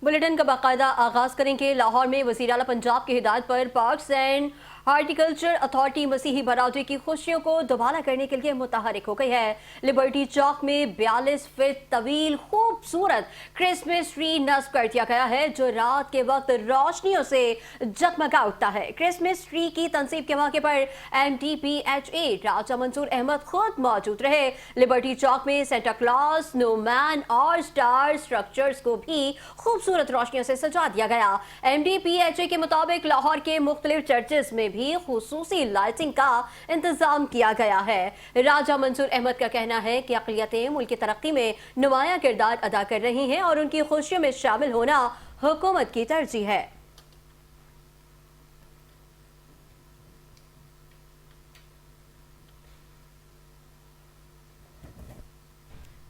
Bulletin का बाकायदा आगाज करेंगे। लाहौर में वज़ीर आला पंजाब की हिदायत पर पार्क्स एंड हार्टिकल्चर अथॉरिटी मसीही बरादरी की खुशियों को दोबारा करने के लिए मुतहरिक हो गई है। लिबर्टी चौक में 42 फीट तवील खूबसूरत क्रिसमस ट्री नस्ब कर दिया गया है जो रात के वक्त रोशनियों से जगमगा उठता है। क्रिसमस ट्री की तंसीब के मौके पर MDPHA राजा मंसूर अहमद खुद मौजूद रहे। लिबर्टी चौक में सेंटा क्लॉज, स्नोमैन और स्टार स्ट्रक्चर्स को भी खूबसूरत रोशनियों से सजा दिया गया। MDPHA के मुताबिक लाहौर के मुख्तलिफ चर्चेस में भी खुसूसी लाइटिंग का इंतजाम किया गया है। राजा मंसूर अहमद का कहना है कि अक़लियतें मुल्क की तरक्की में नुमाया किरदार अदा कर रही हैं और उनकी खुशियों में शामिल होना हुकूमत की तरजीह है।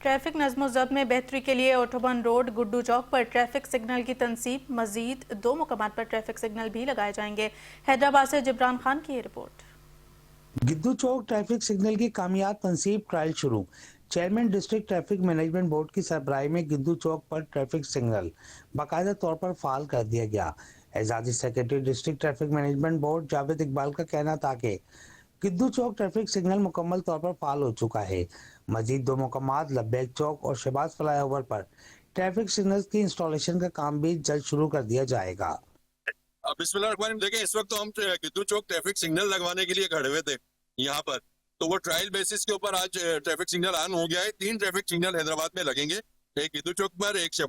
ट्रैफिक नज़्म-ओ-ज़ब्त में बेहतरी के लिए ऑटोबन रोड गुड्डू चौक पर ट्रैफिक सिग्नल की तनसीब, मजीद 2 मुकामात पर ट्रैफिक सिग्नल भी लगाए जाएंगे। हैदराबाद से जिब्रान खान की ये रिपोर्ट। गिद्दू चौक ट्रैफिक सिग्नल की कामयाब तनसीब ट्रायल शुरू। Chairman district traffic management board की सरबराही में गिद्दू चौक पर ट्रैफिक सिग्नल बाकायदा तौर पर फाल कर दिया गया। एजाजी secretary district traffic management board Javed Iqbal का कहना था कि गिद्दू चौक ट्रैफिक सिग्नल मुकम्मल तौर पर फाल हो चुका है। मजीद 2 मुकामात लब्बैक चौक और शहबाज फ्लाईओवर पर ट्रैफिक सिग्नल की इंस्टॉलेशन का काम भी जल्द शुरू कर दिया जाएगा। बिस्मिल्लाहिर्रहमानिर्रहीम। देखें, इस वक्त तो हम गिद्दू चौक ट्रैफिक सिग्नल लगवाने के लिए खड़े हुए थे यहाँ पर, तो वो ट्रायल बेसिस के ऊपर आज ट्रैफिक सिग्नल ऑन हो गया है। 3 ट्रैफिक सिग्नल हैदराबाद में लगेंगे, एक गिद्दू चौक पर, एक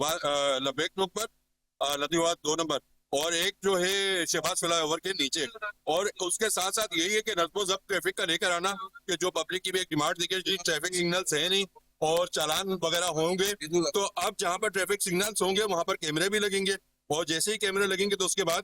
लब्बैक चौक पर, लतीवाबाद 2 नंबर, और एक जो है शहबाज फ्लाईओवर के नीचे। और उसके साथ साथ यही है कि नज़्म-ओ-ज़ब्त ट्रैफिक का लेकर आना, कि जो पब्लिक की भी एक डिमांड थी कि ट्रैफिक सिग्नल्स है नहीं और चालान वगैरह होंगे, तो अब जहाँ पर ट्रैफिक सिग्नल्स होंगे वहाँ पर कैमरे भी लगेंगे, और जैसे ही कैमरे लगेंगे तो उसके बाद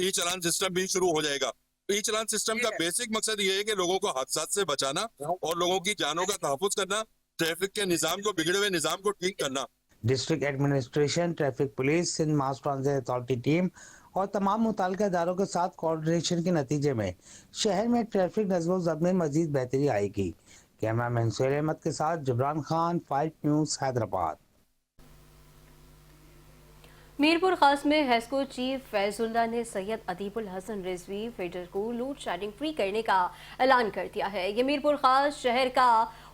ई चालान सिस्टम भी शुरू हो जाएगा। ई चालान सिस्टम का बेसिक मकसद ये है कि लोगों को हादसात से बचाना और लोगों की जानों का तहफ़्फ़ुज़ करना, ट्रैफिक के निज़ाम को, बिगड़े हुए निज़ाम को ठीक करना। District administration, traffic police, Sindh mass transit authority team और तमाम मुताल्लिका इदारों के साथ कोऑर्डिनेशन के नतीजे में शहर में ट्रैफिक नज़्म-ओ-ज़ब्त में मजीद बेहतरी आएगी। कैमरामैन सुहेल अहमद के साथ जिब्रान खान, 5 न्यूज़, हैदराबाद। मीरपुर खास में हेस्को चीफ फैजुल्ला ने सैयद अदीबुल हसन रिजवी फीडर को लोड शेडिंग फ्री करने का ऐलान कर दिया है। ये मीरपुर खास शहर का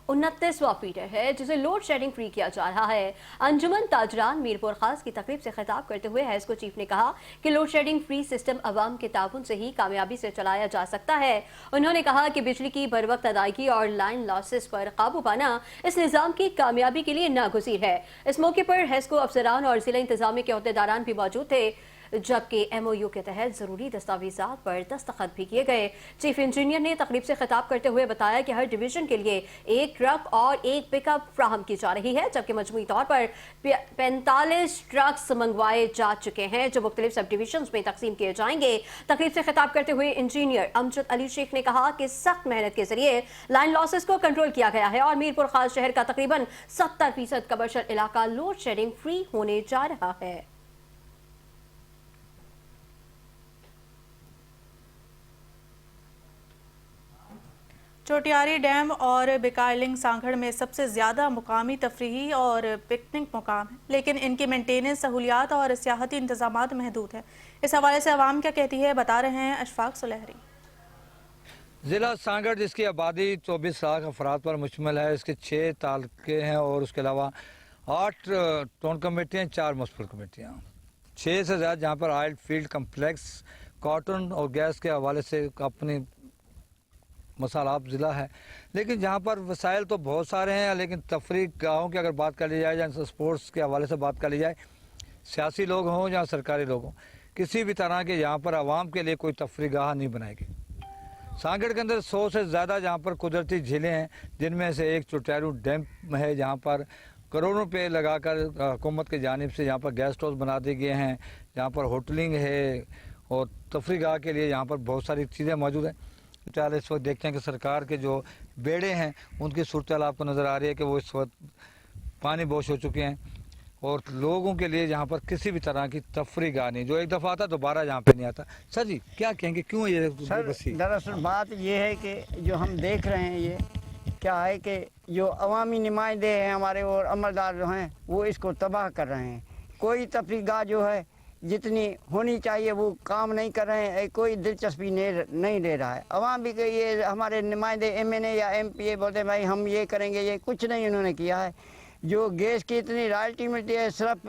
29वां फीडर है जिसे लोड शेडिंग फ्री किया जा रहा है। अंजुमन ताजरान मीरपुर खास की तकरीब से खिताब करते हुए हेस्को चीफ ने कहा कि लोड शेडिंग फ्री सिस्टम अवाम के ताउन से ही कामयाबी से चलाया जा सकता है। उन्होंने कहा कि बिजली की बर वक्त अदायगी और लाइन लॉसेस पर काबू पाना इस निज़ाम की कामयाबी के लिए नागुज़ीर है। इस मौके पर हेस्को अफसरान और जिला इंतजामिया के अहदेदारान भी मौजूद थे, जबकि MOU के तहत जरूरी दस्तावेजात पर दस्तखत भी किए गए। चीफ इंजीनियर ने तकरीब से खिताब करते हुए बताया कि हर डिवीजन के लिए 1 ट्रक और 1 पिकअप फ्राहम की जा रही है, जबकि मजमूई तौर पर 45 ट्रक्स मंगवाए जा चुके हैं जो मुख्तलिफ सब डिवीजन में तकसीम किए जाएंगे। तकरीब से खिताब करते हुए इंजीनियर अमजद अली शेख ने कहा कि सख्त मेहनत के जरिए लाइन लॉसेस को कंट्रोल किया गया है और मीरपुर खास शहर का तकरीबन 70% कमर्शियल इलाका लोड शेडिंग फ्री होने जा रहा है। चोटियारी डैम और बिकाइलिंग सांगड़ में सबसे ज़्यादा मुकामी तफरीही और पिकनिक मुकाम है, लेकिन इनकी मेंटेनेंस, सहूलियात और सियाहती इंतजामात महदूद है। इस हवाले से आवाम क्या कहती है, बता रहे हैं अशफाक सुलहरी। ज़िला सांगड़ जिसकी आबादी 24 लाख अफराद पर मुश्तमिल है, इसके 6 तालुके हैं और उसके अलावा 8 टाउन कमेटियाँ, 4 म्युनिसिपल कमेटियाँ, 6 से ज़्यादा जहाँ पर ऑयल फील्ड कम्प्लेक्स, कॉटन और गैस के हवाले से अपनी मसालाब ज़िला है। लेकिन जहाँ पर वसाइल तो बहुत सारे हैं, लेकिन तफरीह गाहों की अगर बात कर ली जाए या स्पोर्ट्स के हवाले से बात कर ली जाए, सियासी लोग हों या सरकारी लोग हों, किसी भी तरह के यहाँ पर आवाम के लिए कोई तफरीह गाह नहीं बनाई गई। सांगड़ के अंदर 100 से ज़्यादा जहाँ पर कुदरती झीलें हैं, जिनमें से एक चोटियारू डैम है जहाँ पर करोड़ों रुपये लगाकर हुकूमत की जानिब से यहाँ पर गेस्ट हाउस बना दिए गए हैं, जहाँ पर होटलिंग है और तफरीह गाह के लिए यहाँ पर बहुत सारी चीज़ें मौजूद हैं। फिलहाल इस वक्त देखते हैं कि सरकार के जो बेड़े हैं उनकी सूरत आपको नज़र आ रही है कि वो इस वक्त पानी बोश हो चुके हैं और लोगों के लिए यहाँ पर किसी भी तरह की तफरीह गाह नहीं, जो एक दफ़ा आता दोबारा यहाँ पे नहीं आता। सर जी क्या कहेंगे, क्यों ये बसी? दरअसल बात ये है कि जो हम देख रहे हैं ये क्या है कि जो अवामी नुमाइंदे हैं हमारे और अमलदार जो हैं वो इसको तबाह कर रहे हैं। कोई तफरीगाह जो है जितनी होनी चाहिए वो काम नहीं कर रहे हैं, कोई दिलचस्पी नहीं ले रहा है। अवाम भी कि ये हमारे नुमाइंदे MNA या MPA बोलते हैं भाई हम ये करेंगे, ये कुछ नहीं उन्होंने किया है। जो गैस की इतनी रॉयल्टी मिलती है, सिर्फ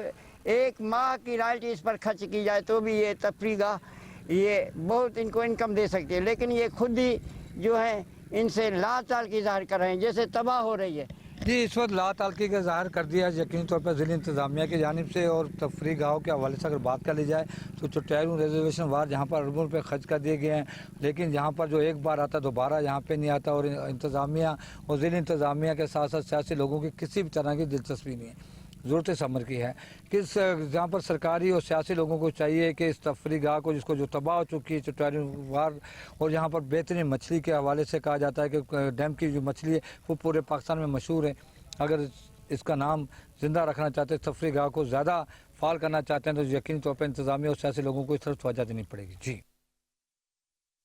1 माह की रॉयल्टी इस पर खर्च की जाए तो भी ये तफरीगाह ये बहुत इनको इनकम दे सकती है, लेकिन ये खुद ही जो है इनसे लाचार की ज़ाहिर कर रहे हैं, जैसे तबाह हो रही है। जी, इस वक्त लाताल्की का ज़ाहिर कर दिया है यकीनी तौर पर ज़िली इंतज़ामिया की जानिब से। और तफरी गाँव के हवाले से अगर बात कर ली जाए तो चुटारू रिजर्वेशन वार जहाँ पर अरबों रुपये खर्च कर दिए गए हैं, लेकिन यहाँ पर जो एक बार आता दोबारा यहाँ पे नहीं आता। और इंतज़ामिया और ज़िली इंतज़ामिया के साथ साथ सियासी लोगों की किसी भी तरह की दिलचस्पी नहीं है। ज़रूरत इस अमर की है कि जहाँ पर सरकारी और सियासी लोगों को चाहिए कि इस तफरी गाह को, जिसको जो तबाह हो चुकी है चुटारू वार, और यहाँ पर बेहतरीन मछली के हवाले से कहा जाता है कि डैम की जो मछली है वो पूरे पाकिस्तान में मशहूर है। अगर इसका नाम ज़िंदा रखना चाहते हैं, तफरी गाह को ज़्यादा फाल करना चाहते हैं, तो यकीनी तौर पर इंतज़ामिया और सियासी लोगों को इस तरफ तवज्जो देनी पड़ेगी। जी,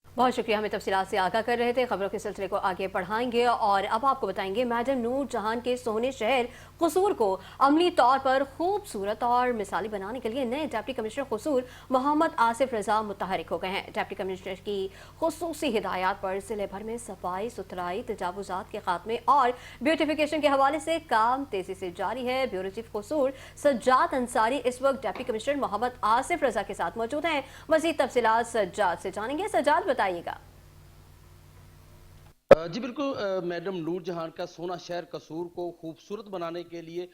बहुत शुक्रिया, हमें तफसीलात से आगाह कर रहे थे। खबरों के सिलसिले को आगे बढ़ाएंगे और अब आपको बताएंगे मैडम नूर जहान के सोने शहर कसूर को अमली तौर पर खूबसूरत और मिसाली बनाने के लिए नए डिप्टी कमिश्नर कसूर मोहम्मद आसिफ रजा मुतहरिक हो गए हैं। डिप्टी कमिश्नर की खुसूसी हिदायत पर जिले भर में सफाई सुथराई, तजावुजात के खात्मे और ब्यूटिफिकेशन के हवाले से काम तेजी से जारी है। ब्यूरो चीफ कसूर सज्जाद अंसारी इस वक्त डिप्टी कमिश्नर मोहम्मद आसिफ रजा के साथ मौजूद हैं। मजीद तफसीलात सज्जाद से जानेंगे। सज्जाद बताइएगा। जी बिल्कुल, मैडम नूर जहान का सोना शहर कसूर को खूबसूरत बनाने के लिए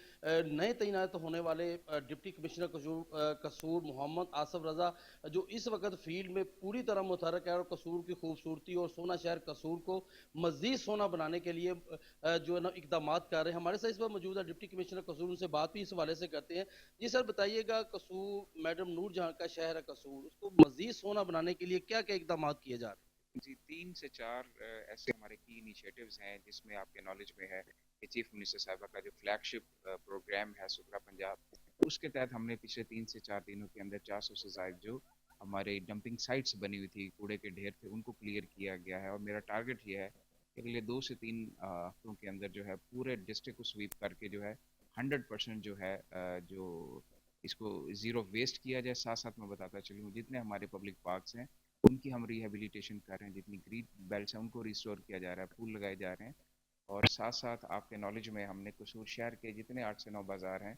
नए तैनात होने वाले डिप्टी कमिश्नर कसूर मोहम्मद आसिफ रजा जो इस वक्त फील्ड में पूरी तरह मुतहरक है और कसूर की खूबसूरती और सोना शहर कसूर को मजीद सोना बनाने के लिए जो है ना इकदाम कर रहे हैं। हमारे साथ इस बार मौजूद है डिप्टी कमिश्नर कसूर, उनसे बात भी इस हवाले से करते हैं। जी सर, बताइएगा कसूर मैडम नूर जहान का शहर है कसूर, उसको मजीद सोना बनाने के लिए क्या क्या इकदाम किए जा रहे हैं? जी, 3 से 4 ऐसे हमारे की इनिशिएटिव्स हैं जिसमें आपके नॉलेज में है कि चीफ मिनिस्टर साहबा का जो फ्लैगशिप प्रोग्राम है सुथरा पंजाब, उसके तहत हमने पिछले 3 से 4 दिनों के अंदर 400 से ज़ायद जो हमारे डंपिंग साइट्स बनी हुई थी, कूड़े के ढेर थे, उनको क्लियर किया गया है। और मेरा टारगेट ये है कि अगले 2 से 3 हफ्तों के अंदर जो है पूरे डिस्ट्रिक्ट को स्वीप करके जो है 100% जो है जो इसको ज़ीरो वेस्ट किया जाए। साथ साथ मैं बताता चलूँ जितने हमारे पब्लिक पार्क्स हैं उनकी हम रिहेबिलिटेशन कर रहे हैं, जितनी ग्रीन बेल्ट्स हैं उनको रिस्टोर किया जा रहा है, फूल लगाए जा रहे हैं। और साथ साथ आपके नॉलेज में हमने कसूर शहर के जितने 8 से 9 बाज़ार हैं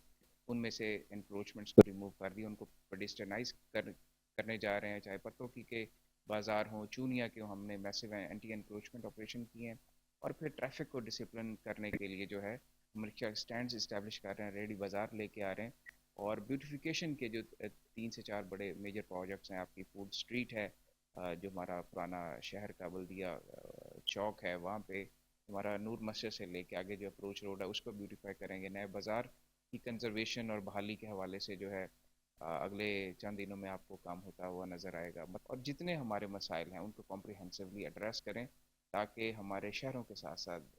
उनमें से इंक्रोचमेंट्स को रिमूव कर दिया, उनको पेडिस्टनाइज करने जा रहे हैं। चाहे पत्तों के बाज़ार हों, चूनिया के हों, हमने मैसिव एंटी इंक्रोचमेंट ऑपरेशन किए हैं। और फिर ट्रैफिक को डिसिप्लिन करने के लिए जो है हम रिक्शा स्टैंड्स इस्टेब्लिश कर रहे हैं, रेडी बाज़ार लेके आ रहे हैं। और ब्यूटिफिकेशन के जो 3 से 4 बड़े मेजर प्रोजेक्ट्स हैं, आपकी फूड स्ट्रीट है, जो हमारा पुराना शहर का बल्दिया चौक है, वहाँ पे हमारा नूर मस्जिद से लेके आगे जो अप्रोच रोड है उसको ब्यूटीफाई करेंगे। नए बाज़ार की कंजर्वेशन और बहाली के हवाले से जो है अगले चंद दिनों में आपको काम होता हुआ नज़र आएगा। और जितने हमारे मसाइल हैं उनको कॉम्प्रिहेंसिवली एड्रेस करें ताकि हमारे शहरों के साथ साथ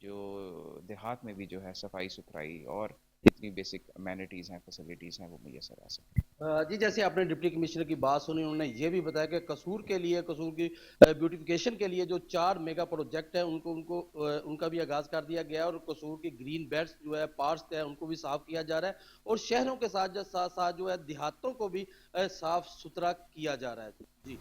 जो देहात में भी जो है सफाई सुथराई और जितनी बेसिक अमेनिटीज़ हैं, फैसिलिटीज़ हैं, वो मुयसर आ सकें। जी, जैसे आपने डिप्टी कमिश्नर की बात सुनी, उन्होंने ये भी बताया कि कसूर के लिए, कसूर की ब्यूटिफिकेशन के लिए जो 4 मेगा प्रोजेक्ट है उनका भी आगाज कर दिया गया और कसूर की ग्रीन बेल्ट्स जो है, पार्क्स है, उनको भी साफ किया जा रहा है और शहरों के साथ साथ जो है देहातों को भी साफ सुथरा किया जा रहा है। जी,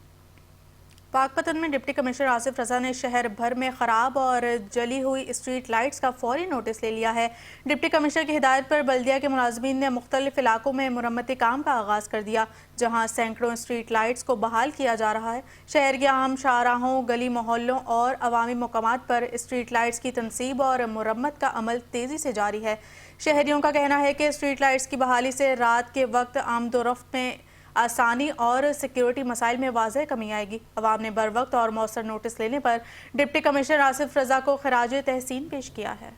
पाकपतन में डिप्टी कमिश्नर आसिफ रजा ने शहर भर में ख़राब और जली हुई स्ट्रीट लाइट्स का फौरी नोटिस ले लिया है। डिप्टी कमिश्नर की हिदायत पर बल्दिया के मुलाजमीन ने मुख्तलिफ इलाकों में मुरम्मती काम का आगाज़ कर दिया, जहां सैकड़ों स्ट्रीट लाइट्स को बहाल किया जा रहा है। शहर के आम शाहराहों, गली मोहल्लों और अवामी मकामात पर स्ट्रीट लाइट्स की तनसीब और मुरम्मत का अमल तेज़ी से जारी है। शहरियों का कहना है कि स्ट्रीट लाइट्स की बहाली से रात के वक्त आमदोरफ्त में आसानी और सिक्योरिटी मसाइल में वाज़ह कमी आएगी। अवाम ने बर वक्त और मौसर नोटिस लेने पर डिप्टी कमिश्नर आसिफ रजा को खराज तहसीन पेश किया है।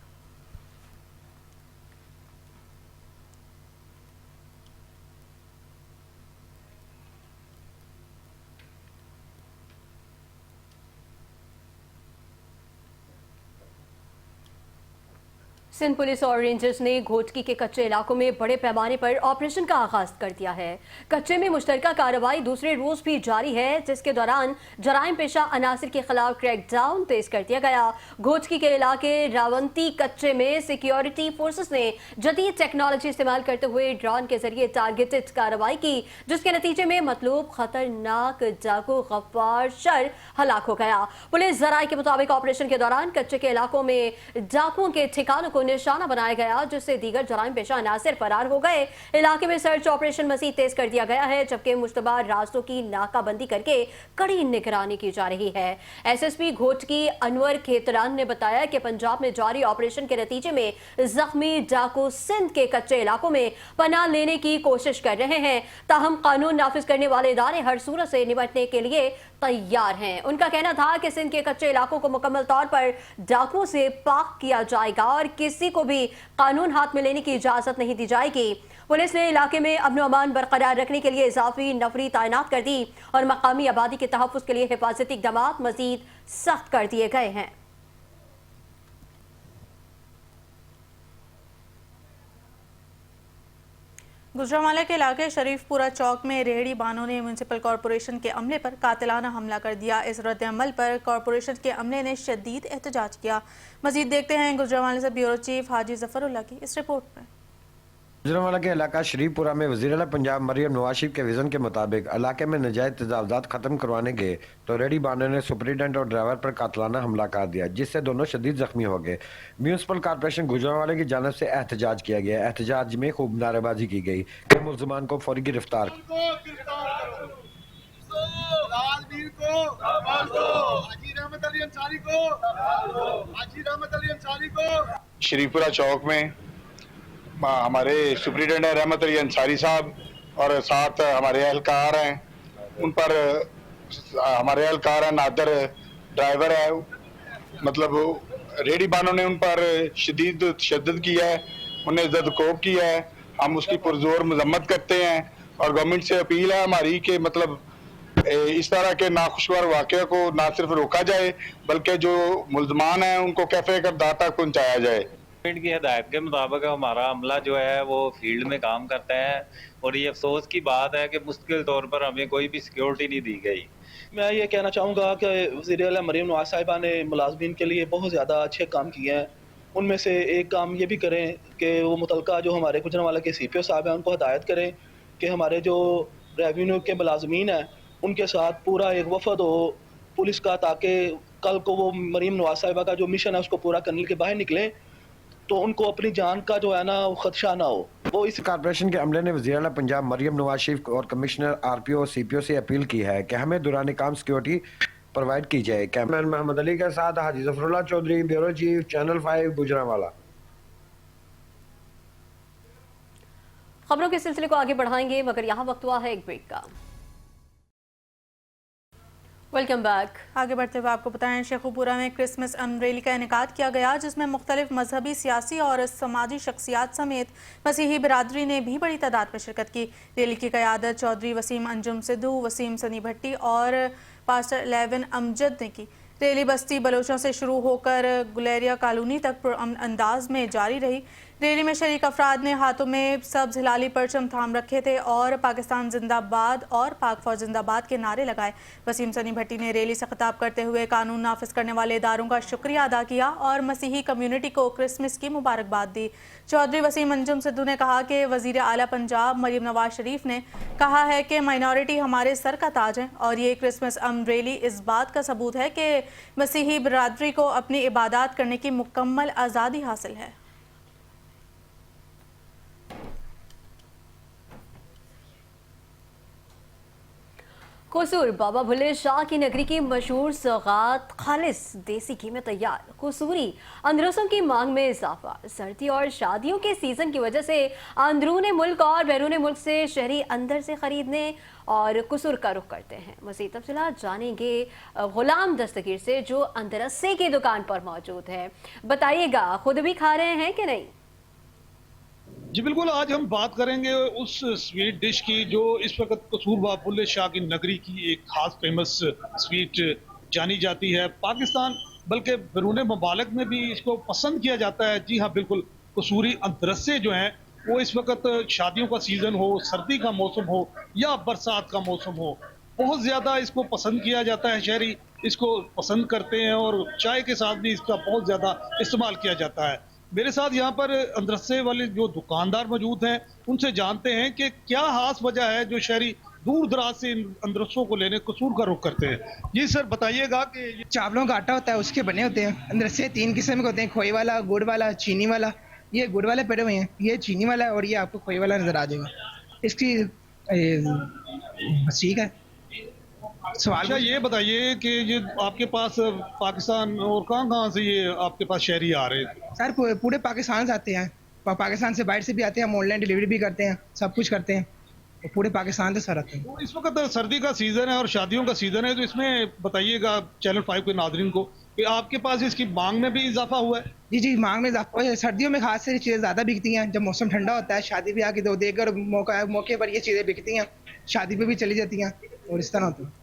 सिंध पुलिस और रेंजर्स ने घोटकी के कच्चे इलाकों में बड़े पैमाने पर ऑपरेशन का आगाज कर दिया है। कच्चे में मुश्तरका कार्रवाई दूसरे रोज भी जारी है, जिसके दौरान जराइम पेशा अनासिर के खिलाफ क्रैकडाउन तेज कर दिया गया। घोटकी के इलाके रावंती कच्चे में सिक्योरिटी फोर्सेस ने जदीद टेक्नोलॉजी इस्तेमाल करते हुए ड्रोन के जरिए टारगेटेड कार्रवाई की, जिसके नतीजे में मतलूब खतरनाक डाकू गफ्फार शर हलाक हो गया। पुलिस जराये के मुताबिक ऑपरेशन के दौरान कच्चे के इलाकों में डाकुओं के ठिकानों को निशाना बनाया गया, जिससे दीगर जराइम पेशा अनासिर फरार हो गए। इलाके में सर्च ऑपरेशन मजीद तेज कर दिया गया है, जबकि मुश्तबा रास्तों की नाकाबंदी करके कड़ी निगरानी की जा रही है। एसएसपी घोटकी अनवर खेतरान ने बताया कि पंजाब में जारी ऑपरेशन के नतीजे में जख्मी डाकू सिंध के कच्चे इलाकों में पनाह लेने की कोशिश कर रहे हैं। ताहम कानून नाफिज करने वाले इदारे हर सूरत से निपटने के लिए तैयार हैं। उनका कहना था कि सिंध के कच्चे इलाकों को मुकम्मल तौर पर डाकुओं से पाक किया जाएगा और किसी को भी कानून हाथ में लेने की इजाजत नहीं दी जाएगी। पुलिस ने इलाके में अमन और अमान बरकरार रखने के लिए इजाफी नफरी तैनात कर दी और मकामी आबादी के तहफ़्फ़ुज़ के लिए हिफाजती इक़दामात मजीद सख्त कर दिए गए हैं। गुजरांवाला के इलाके शरीफपुरा चौक में रेहड़ी बानों ने म्यूनसिपल कॉरपोरेशन के अमले पर कातिलाना हमला कर दिया। इस रद्द-ए-अमल पर कॉरपोरेशन के अमले ने शदीद एहतजाज किया। मजीद देखते हैं गुजरांवाला से ब्यूरो चीफ हाजी जफरुल्लाह की इस रिपोर्ट में। गुजरांवाला के इलाका शरीफपुरा में वज़ीर-ए-आला पंजाब मरियम नवाज शरीफ के विज़न के मुताबिक इलाके में नाजायज़ तजावुज़ात ख़त्म करवाने गए तो रेहड़ी बानों ने सुपरिटेंडेंट और ड्राइवर पर कातिलाना हमला कर दिया, जिससे दोनों शदीद जख्मी हो गए। म्यूनसिपल कॉरपोरेशन गुजरांवाला की जानिब से एहतजाज किया गया। एहतजाज में खूब नारेबाजी की गई कि मुल्ज़िमान को फौरी गिरफ्तार। शरीफपुरा चौक में हमारे सुपरिटेंडेंट रहमत अली अंसारी साहब और साथ हमारे एहलकार हैं, उन पर हमारे एहलकार हैं, नादर ड्राइवर है, मतलब रेडी बानों ने उन पर शदीद तशद्दुद किया है, उन्हें ज़दकोब किया है। हम उसकी पुरजोर मजम्मत करते हैं और गवर्नमेंट से अपील है हमारी कि मतलब इस तरह के नाखुशगवार वाक़े को ना सिर्फ रोका जाए बल्कि जो मुल्ज़मान हैं उनको कैफ़े करदार तक पहुँचाया जाए। गवर्नमेंट की हदायत के मुताबिक हमारा अमला जो है वो फील्ड में काम करता है और ये अफसोस की बात है कि मुश्किल तौर पर हमें कोई भी सिक्योरिटी नहीं दी गई। मैं ये कहना चाहूँगा कि वज़ीर-ए-आला मरियम नवाज साहिबा ने मुलाज़मीन के लिए बहुत ज़्यादा अच्छे काम किए हैं। उनमें से एक काम ये भी करें कि वो मुतलका जो हमारे गुजरांवाला के CPO साहब हैं उनको हदायत करें कि हमारे जो रेवेन्यू के मुलाज़मीन हैं उनके साथ पूरा एक वफद हो पुलिस का, ताकि कल को वो मरियम नवाज साहिबा का जो मिशन है उसको पूरा करने के बाहर निकलें तो उनको अपनी जान का जो है ना खदशा ना हो। वो इस कॉरपोरेशन के अमले ने वज़ीर-ए-आला पंजाब मरियम नवाज शरीफ और कमिश्नर RPO और CPO से अपील की है कि हमें दौरान काम सिक्योरिटी प्रोवाइड की जाए। कैमरामैन मोहम्मद अली के साथ Haji Zafarullah Chaudhry, bureau chief, channel 5, Gujranwala. खबरों के सिलसिले को आगे बढ़ाएंगे, मगर यहाँ वक्त हुआ है एक ब्रेक का। Welcome back. आगे बढ़ते हुए आपको बताएं, शेखुपुरा में क्रिसमस रैली का इनेकाद किया गया, जिसमें मुख्तलिफ मजहबी, सियासी और समाजी शख्सियात समेत मसीही बिरादरी ने भी बड़ी तादाद में शिरकत की। रैली की क़यादत चौधरी वसीम अंजुम सिद्धू, वसीम सनी भट्टी और पास्टर 11 अमजद ने की। रैली बस्ती बलोचों से शुरू होकर गुलेरिया कॉलोनी तक पुरअमन अंदाज में जारी रही। रैली में शरीक अफराद ने हाथों में सब्ज हिलाली परचम थाम रखे थे और पाकिस्तान जिंदाबाद और पाक फौज जिंदाबाद के नारे लगाए। वसीम सनी भट्टी ने रैली से खिताब करते हुए कानून नाफिज करने वाले इदारों का शुक्रिया अदा किया और मसीही कम्युनिटी को क्रिसमस की मुबारकबाद दी। चौधरी वसीम अंजुम सिद्धू ने कहा कि वज़ीर आला पंजाब मरियम नवाज शरीफ ने कहा है कि माइनॉरिटी हमारे सर का ताज है और ये क्रिसमस रैली इस बात का सबूत है कि मसीही बिरादरी को अपनी इबादत करने की मुकम्मल आज़ादी हासिल है। कसूर बाबा भुल्ले शाह की नगरी की मशहूर सौगात खालिस देसी घी में तैयार। कसूरी अंदरूसों की मांग में इजाफा। सर्दी और शादियों के सीजन की वजह से अंदरून मुल्क और बैरून मुल्क से शहरी अंदर से खरीदने और कसूर का रुख करते हैं। मज़ीद तफसीलात जानेंगे गुलाम दस्तगीर से, जो अंदरसे की दुकान पर मौजूद है। बताइएगा, खुद भी खा रहे हैं कि नहीं? जी बिल्कुल, आज हम बात करेंगे उस स्वीट डिश की जो इस वक्त कसूर बाबा भुल्ले शाह की नगरी की एक खास फेमस स्वीट जानी जाती है। पाकिस्तान बल्कि बैरून ममालिक में भी इसको पसंद किया जाता है। जी हाँ, बिल्कुल, कसूरी अंदरसे जो हैं वो इस वक्त शादियों का सीज़न हो, सर्दी का मौसम हो या बरसात का मौसम हो, बहुत ज़्यादा इसको पसंद किया जाता है। शहरी इसको पसंद करते हैं और चाय के साथ भी इसका बहुत ज़्यादा इस्तेमाल किया जाता है। मेरे साथ यहाँ पर अंदरसे वाले जो दुकानदार मौजूद हैं, उनसे जानते हैं कि क्या खास वजह है जो शहरी दूर दराज से इन अंदरसों को लेने कसूर का रुख करते हैं। जी सर, बताइएगा कि चावलों का आटा होता है, उसके बने होते हैं। अंदरसे 3 किस्म के होते हैं, खोए वाला, गुड़ वाला, चीनी वाला। ये गुड़ वाले पड़े हुए हैं, ये चीनी वाला है और ये आपको खोए वाला नजर आ जाएगा। इसकी बस ठीक है। सवाल अच्छा, ये बताइए कि ये आपके पास पाकिस्तान और कहाँ से ये आपके पास शहरी आ रहे हैं? सर पूरे पाकिस्तान से आते हैं, पाकिस्तान से बाहर से भी आते हैं, हम ऑनलाइन डिलीवरी भी करते हैं, सब कुछ करते हैं, तो पूरे पाकिस्तान से सर आते हैं। तो इस वक्त सर्दी का सीज़न है और शादियों का सीज़न है, तो इसमें बताइएगा चैनल 5 के नाज़रीन को कि आपके पास इसकी मांग में भी इजाफा हुआ है? जी जी, मांग में इजाफा हुआ है। सर्दियों में खास से चीज़ें ज़्यादा बिकती हैं, जब मौसम ठंडा होता है, शादी ब्याह की दो देकर मौके पर ये चीज़ें बिकती हैं, शादी पे भी चली जाती हैं और इस तरह होता है।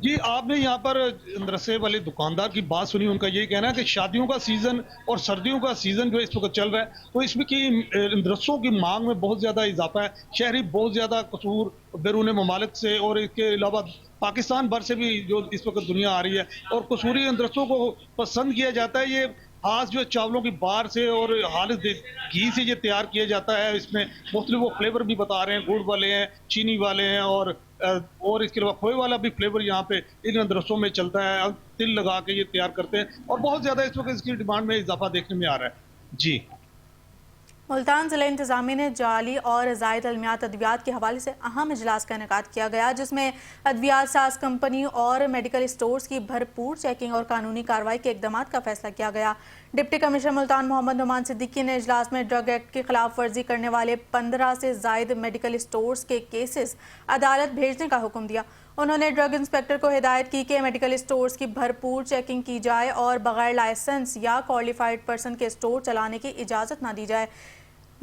जी, आपने यहाँ पर अंदरसे वाले दुकानदार की बात सुनी, उनका ये कहना है कि शादियों का सीज़न और सर्दियों का सीज़न जो इस वक्त चल रहा है, तो इसमें की अंदरसों की मांग में बहुत ज़्यादा इजाफा है। शहरी बहुत ज़्यादा कसूर बैरून ममालिक से और इसके अलावा पाकिस्तान भर से भी जो इस वक्त दुनिया आ रही है और कसूरी अंदरसों को पसंद किया जाता है। ये खास जो चावलों की बार से और खालिस घी से ये तैयार किया जाता है। इसमें मुख्तलिफ वो फ्लेवर भी बता रहे हैं, गुड़ वाले हैं, चीनी वाले हैं और इसके अलावा खोए वाला भी फ्लेवर यहाँ पे इन अंदरसों में चलता है। तिल लगा के ये तैयार करते हैं और बहुत ज़्यादा इस वक्त इसकी डिमांड में इजाफा देखने में आ रहा है। जी, मुल्तान ज़िला इंतज़ामिया ने जाली और ज़ायद अलमियात अद्वियात के हवाले से अहम इजलास का इनेकाद किया गया, जिसमें अद्वियात साज कंपनी और मेडिकल स्टोर्स की भरपूर चेकिंग और कानूनी कार्रवाई के इकदाम का फैसला किया गया। डिप्टी कमिश्नर मुल्तान मोहम्मद नुमान सिद्दीकी ने इजलास में ड्रग एक्ट की खिलाफ वर्जी करने वाले 15 से ज़ायद मेडिकल स्टोर्स के केसेस अदालत भेजने का हुक्म दिया। उन्होंने ड्रग इंस्पेक्टर को हिदायत की कि मेडिकल स्टोर्स की भरपूर चेकिंग की जाए और बगैर लाइसेंस या क्वालिफाइड पर्सन के स्टोर चलाने की इजाज़त न दी जाए।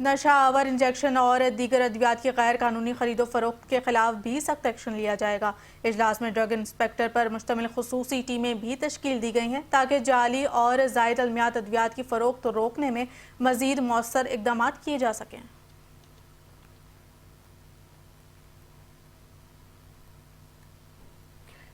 नशा आवर इंजेक्शन और दीगर अद्वियात की गैर कानूनी खरीदो फरोख्त के खिलाफ भी सख्त एक्शन लिया जाएगा। इजलास में ड्रग इंस्पेक्टर पर मुश्तमिल खुसूसी टीमें भी तश्कील दी गई हैं ताकि जाली और ज़ायद अलमियात अद्वियात की फरोख्त रोकने में मज़ीद मौसर इकदाम किए जा सकें।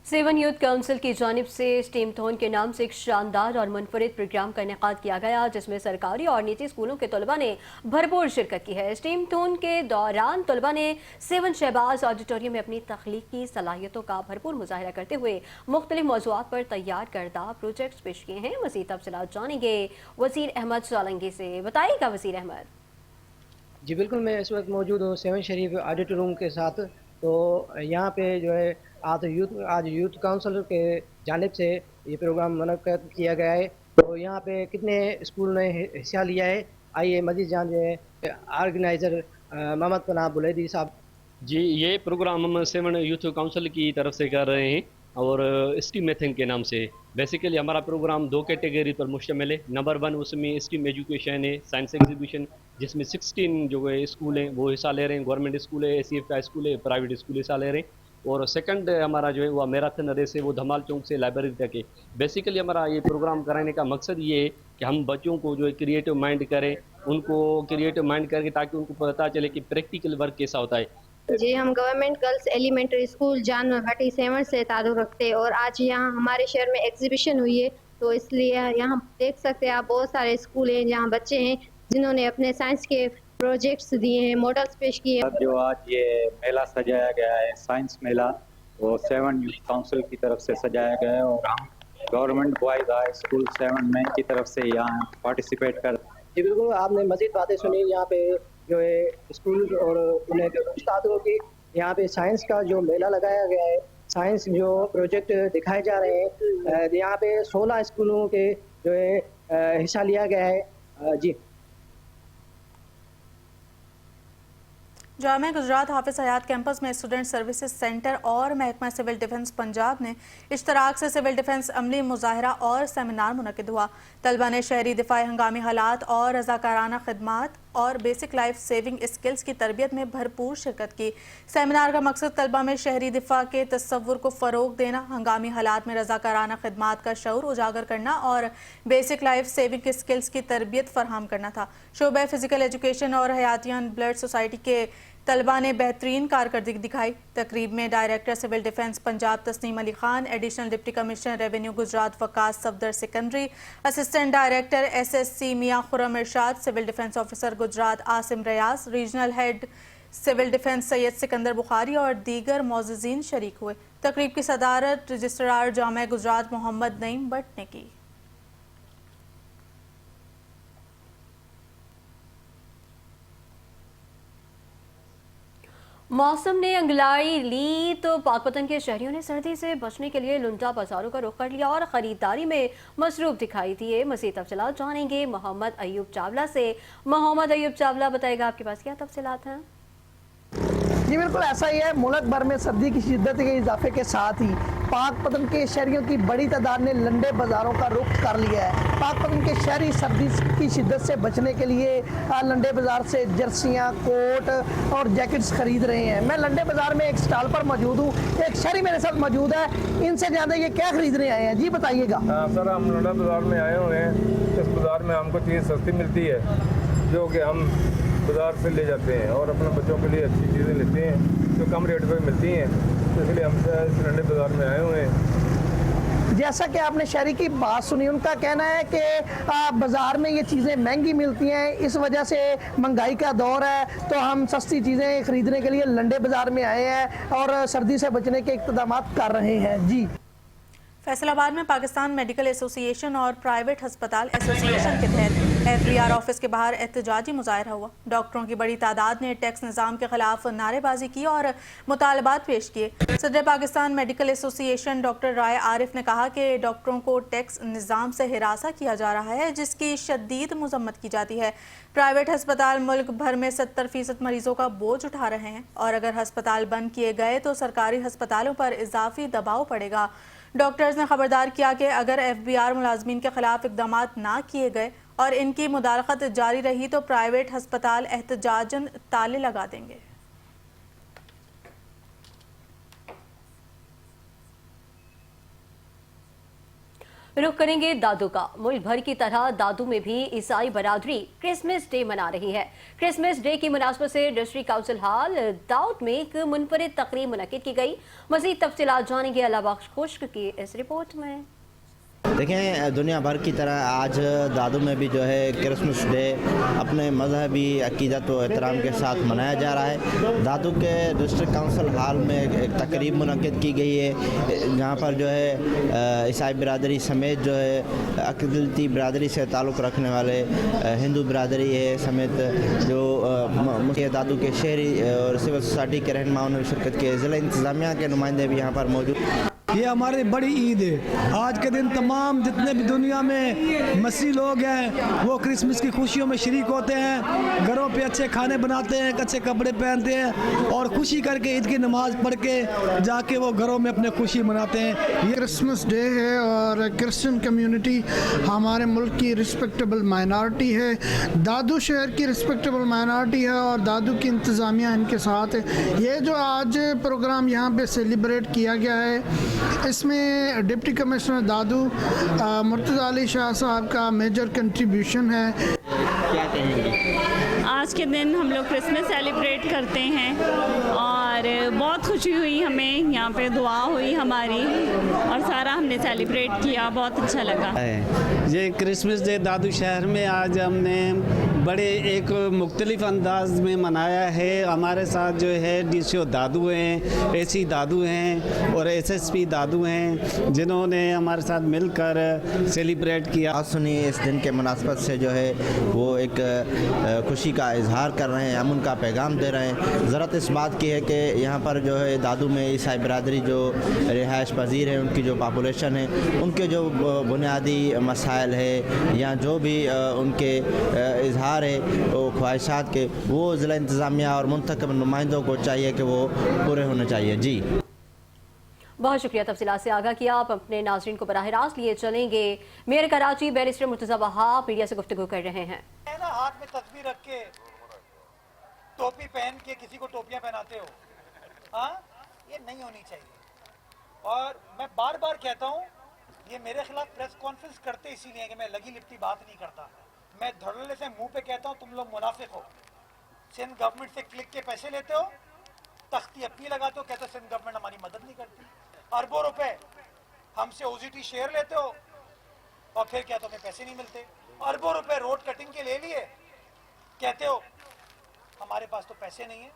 सेवन यूथ काउंसिल की जानिब से स्टीमथॉन के नाम से एक शानदार और मुनफरिद प्रोग्राम का इनेकाद किया गया, जिसमें सरकारी और निजी स्कूलों के तलबा ने भरपूर शिरकत की है। स्टीमथॉन के दौरान तलबा ने 7 शहबाज ऑडिटोरियम में अपनी तख्लीकी सलाहियतों का भरपूर मुजाहिरा करते हुए मुख्तलिफ मौज़ूआत पर तैयार करदा प्रोजेक्ट्स पेश किए हैं। मज़ीद तफसीलात जानेंगे वज़ीर अहमद सालंगी से। बताइएगा वज़ीर अहमद। जी बिल्कुल, मैं इस वक्त मौजूद हूँ 7 शरीफ ऑडिटोरियम के साथ। तो यहाँ पे जो है आज यूथ काउंसिल के जानिब से ये प्रोग्राम मुनक्कद किया गया है। तो यहाँ पे कितने स्कूल ने हिस्सा लिया है, आइए मज़ीद जान जाए ऑर्गेनाइज़र मोहम्मद पनाह बुलैदी साहब। जी, ये प्रोग्राम हम 7 यूथ काउंसिल की तरफ से कर रहे हैं और स्टीम मेथड के नाम से। बेसिकली हमारा प्रोग्राम 2 कैटेगरी पर मुश्तमिल है। नंबर 1 उसमें स्टीम एजुकेशन है, साइंस एग्जीबिशन, जिसमें 16 जो है स्कूल हैं वो हिस्सा ले रहे हैं। गवर्नमेंट स्कूल है, ACF का स्कूल है, प्राइवेट स्कूल हिस्सा ले रहे हैं। और सेकंड हमारा जो है वो मैराथन रेस है, वो धमाल चौक से लाइब्रेरी तक है। बेसिकली हमारा ये प्रोग्राम कराने का मकसद ये है कि हम बच्चों को जो है क्रिएटिव माइंड करें, उनको क्रिएटिव माइंड करके ताकि उनको पता चले कि प्रैक्टिकल वर्क कैसा होता है। जी, हम गवर्नमेंट गर्ल्स एलिमेंट्री स्कूल जानवर भट्टी 7 से ताल्लुक़ रखते हैं और आज यहाँ हमारे शहर में एग्जीबिशन हुई है, तो इसलिए यहाँ देख सकते हैं आप बहुत सारे स्कूल हैं जहाँ बच्चे हैं जिन्होंने अपने साइंस के प्रोजेक्ट्स दिए हैं, मॉडल्स पेश किए हैं। जो आज ये मेला सजाया गया है, साइंस मेला, वो 7 यूथ काउंसिल की तरफ से सजाया गया है और हम गवर्नमेंट बॉयज़ हाई स्कूल 7 में की तरफ से यहाँ पार्टिसिपेट कर। जी बिल्कुल, आपने मज़ीद बातें सुनी। यहाँ पे जो है स्कूल और उन्हें उस्तादों की यहाँ पे साइंस का जो मेला लगाया गया है, साइंस जो प्रोजेक्ट दिखाए जा रहे हैं, यहाँ पे 16 स्कूलों के जो है हिस्सा लिया गया है। जी, जामिया गुजरात हाफिज हयात कैंपस में स्टूडेंट सर्विसेज सेंटर और महकमा सिविल डिफेंस पंजाब ने इश्तराक से सिविल डिफेंस अमली मुजाहरा और सेमिनार मुनक्किद हुआ। तलबा ने शहरी दिफाई हंगामी हालात और रज़ाकाराना खिदमात और बेसिक लाइफ सेविंग स्किल्स की तरबियत में भरपूर शिरकत की। सेमिनार का मकसद तलबा में शहरी दिफा के तस्वुर को फ़रोग देना, हंगामी हालात में रज़ाकाराना खिदमात का शऊर उजागर करना और बेसिक लाइफ सेविंग स्किल्स की तरबियत फराहम करना था। शोबे फिजिकल एजुकेशन और हयातियान ब्लड सोसाइटी के तलबा ने बेहतरीन कारकर्दगी दिखाई। तकरीब में director civil defence Punjab Tasneem Ali Khan, additional deputy commissioner revenue Gujrat Waqas Safdar Sikandari, assistant director SSC Mian Khurram Irshad, civil defence officer Gujrat Asim Riaz, regional head civil defence Syed Sikandar Bukhari और दीगर मौजूदीन शरीक हुए। तकरीब की सदारत रजिस्ट्रार जामिया गुजरात मोहम्मद नईम भट्ट ने की। मौसम ने अंगड़ाई ली तो पाकपतन के शहरियों ने सर्दी से बचने के लिए लुंडा बाजारों का रुख कर लिया और खरीदारी में मसरूफ दिखाई दिए। मज़ीद तफसीलात जानेंगे मोहम्मद अयूब चावला से। मोहम्मद अयूब चावला, बताएगा आपके पास क्या तफसीलात हैं? जी बिल्कुल ऐसा ही है। मुल्क भर में सर्दी की शिद्दत के इजाफे के साथ ही पाकपतन के शहरियों की बड़ी तादाद ने लंडे बाज़ारों का रुख कर लिया है। पाकपतन के शहरी सर्दी की शिद्दत से बचने के लिए लंडे बाज़ार से जर्सियाँ, कोट और जैकेट्स खरीद रहे हैं। मैं लंडे बाज़ार में एक स्टॉल पर मौजूद हूँ, एक शहरी मेरे साथ मौजूद है। इनसे ज़्यादा ये क्या खरीदने आए हैं, जी बताइएगा। सर, हम लंडा बाज़ार में आए हुए हैं। इस बाज़ार में हमको चीज़ सस्ती मिलती है जो कि हम बाज़ार से ले जाते हैं और अपने बच्चों के लिए अच्छी चीज़ें लेते हैं जो कम रेट पर मिलती हैं, तो इसलिए हम इस लंडे बाज़ार में आए हुए हैं। जैसा कि आपने शहरी की बात सुनी, उनका कहना है कि बाज़ार में ये चीज़ें महंगी मिलती हैं, इस वजह से महंगाई का दौर है, तो हम सस्ती चीज़ें खरीदने के लिए लंडे बाज़ार में आए हैं और सर्दी से बचने के इक़्तिदाम कर रहे हैं। जी। फैसलाबाद में पाकिस्तान मेडिकल एसोसिएशन और प्राइवेट हस्पताल एसोसिएशन के तहत FBR ऑफिस के बाहर एहतजाजी मुजाहरा हुआ। डॉक्टरों की बड़ी तादाद ने टैक्स निज़ाम के खिलाफ नारेबाजी की और मुतालबात पेश किए। सदर पाकिस्तान मेडिकल एसोसिएशन डॉक्टर राय आरिफ ने कहा कि डॉक्टरों को टैक्स निज़ाम से हिरासा किया जा रहा है, जिसकी शदीद मजम्मत की जाती है। प्राइवेट हस्पताल मुल्क भर में 70% मरीजों का बोझ उठा रहे हैं और अगर हस्पताल बंद किए गए तो सरकारी हस्पतालों पर इजाफी दबाव पड़ेगा। डॉक्टर्स ने खबरदार किया कि अगर FBR मुलाजमीन के खिलाफ इक़दामात ना किए गए और इनकी मुदारखत जारी रही तो प्राइवेट हस्पताल एहतजाजन ताले लगा देंगे। रुख करेंगे दादू का। मुल्क भर की तरह दादू में भी ईसाई बरादरी क्रिसमस डे मना रही है। क्रिसमस डे की मुनासबत से डिस्ट्रिक्ट काउंसिल हॉल दाऊद में एक मुनफरिद तकरीब मुनक्किद की गई। मज़ीद तफसीलात जानेंगे अलाबख्श खुश्क की इस रिपोर्ट में। देखें, दुनिया भर की तरह आज दादू में भी जो है क्रिसमस डे अपने मजहबी अकीदत व एहतराम के साथ मनाया जा रहा है। दादू के डिस्ट्रिक्ट काउंसिल हॉल में एक तकरीब मुनक्किद की गई है, जहाँ पर जो है ईसाई बिरादरी समेत जो है अक़दलती बिरादरी से ताल्लुक़ रखने वाले हिंदू बिरादरी है समेत जो दादू के शहरी और सिविल सोसाइटी के रहनुमाओं ने शिरकत की। ज़िला इंतज़ामिया के नुमाइंदे भी यहाँ पर मौजूद। ये हमारी बड़ी ईद है। आज के दिन तमाम जितने भी दुनिया में मसीह लोग हैं वो क्रिसमस की खुशियों में शरीक होते हैं, घरों पे अच्छे खाने बनाते हैं, अच्छे कपड़े पहनते हैं और खुशी करके ईद की नमाज पढ़ के जाके वो घरों में अपने खुशी मनाते हैं। ये क्रिसमस डे है और क्रिश्चियन कम्युनिटी हमारे मुल्क की रिस्पेक्टेबल माइनॉरिटी है। दादू शहर की रिस्पेक्टेबल माइनॉरिटी है और दादू की इंतज़ामिया इनके साथ है। ये जो आज प्रोग्राम यहाँ पे सेलिब्रेट किया गया है, इसमें डिप्टी कमिश्नर दादू मुर्तज़ा अली शाह साहब का मेजर कंट्रीब्यूशन है। क्या कहेंगे? आज के दिन हम लोग क्रिसमस सेलिब्रेट करते हैं और बहुत खुशी हुई, हमें यहाँ पे दुआ हुई हमारी और सारा हमने सेलिब्रेट किया, बहुत अच्छा लगा। ये क्रिसमस डे दादू शहर में आज हमने बड़े एक मुख्तलिफ अंदाज में मनाया है। हमारे साथ जो है DCO दादू हैं, AC दादू हैं और SSP दादू हैं, जिन्होंने हमारे साथ मिलकर सेलिब्रेट किया। आज सुनी इस दिन के मुनासबत से जो है वो एक खुशी का इजहार कर रहे हैं, अमन का पैगाम दे रहे हैं। ज़रूरत इस बात की है कि यहाँ पर जो है दादू में ईसाई बिरादरी जो रिहाइश पजीर है, उनकी जो पॉपुलेशन है, उनके जो बुनियादी मसाइल है या जो भी उनके इजहार है वो ख्वाहिशात के, वो ज़िला इंतज़ामिया और मुंतखब नुमाइंदों को चाहिए कि वो पूरे होने चाहिए। जी बहुत शुक्रिया तफसीलात से आगाह किया। आप अपने नाज़रीन को बराह रास्त लिए चलेंगे। Mayor Karachi barrister Murtaza Wahab media से गुफ्तगू कर रहे हैं। हाथ में तस्वीर रख के टोपी पहन के किसी को टोपियां पहनाते हो, हाँ, ये नहीं होनी चाहिए। और मैं बार बार कहता हूँ, ये मेरे खिलाफ प्रेस कॉन्फ्रेंस करते इसीलिए कि मैं लगी लिपटी बात नहीं करता। मैं धड़ल्ले से मुंह पे कहता हूँ, तुम लोग मुनाफिक हो। सिंध गवर्नमेंट से क्लिक के पैसे लेते हो, तख्ती अपनी लगाते हो, कहते हो सिंध गवर्नमेंट हमारी मदद नहीं करती। अरबों रुपए हमसे ओजीटी शेयर लेते हो और फिर कहते हो कि पैसे नहीं मिलते। अरबों रुपए रोड कटिंग के ले लिए, कहते हो हमारे पास तो पैसे नहीं है।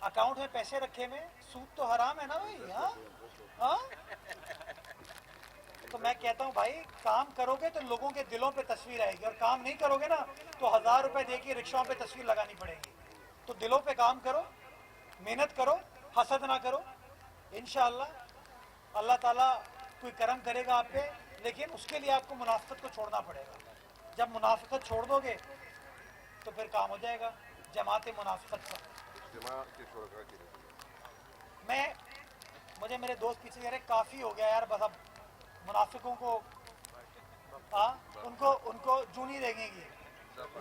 अकाउंट में पैसे रखे में सूद तो हराम है ना भाई, हाँ हाँ। तो मैं कहता हूँ भाई, काम करोगे तो लोगों के दिलों पे तस्वीर आएगी, और काम नहीं करोगे ना तो 1000 रुपए देके रिक्शाओं पे तस्वीर लगानी पड़ेगी। तो दिलों पे काम करो, मेहनत करो, हसद ना करो। इंशाअल्लाह अल्लाह ताला कोई करम करेगा आप पे, लेकिन उसके लिए आपको मुनाफिकत को छोड़ना पड़ेगा। जब मुनाफिकत छोड़ दोगे तो फिर काम हो जाएगा। जमात मुनाफिकत का मुझे मेरे दोस्त पीछे कह रहे काफ़ी हो गया यार, बस अब मुनाफिकों को उनको जू नहीं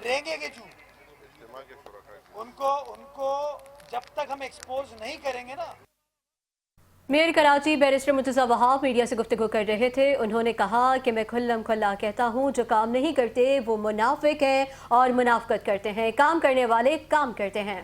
रेंगेगी जू। उनको जब तक हम एक्सपोज नहीं करेंगे ना। Mayor Karachi barrister Murtaza Wahab media से गुफ्तगू कर रहे थे। उन्होंने कहा कि मैं खुल्लम खुल्ला कहता हूँ, जो काम नहीं करते वो मुनाफिक हैं और मुनाफिकत करते हैं, काम करने वाले काम करते हैं।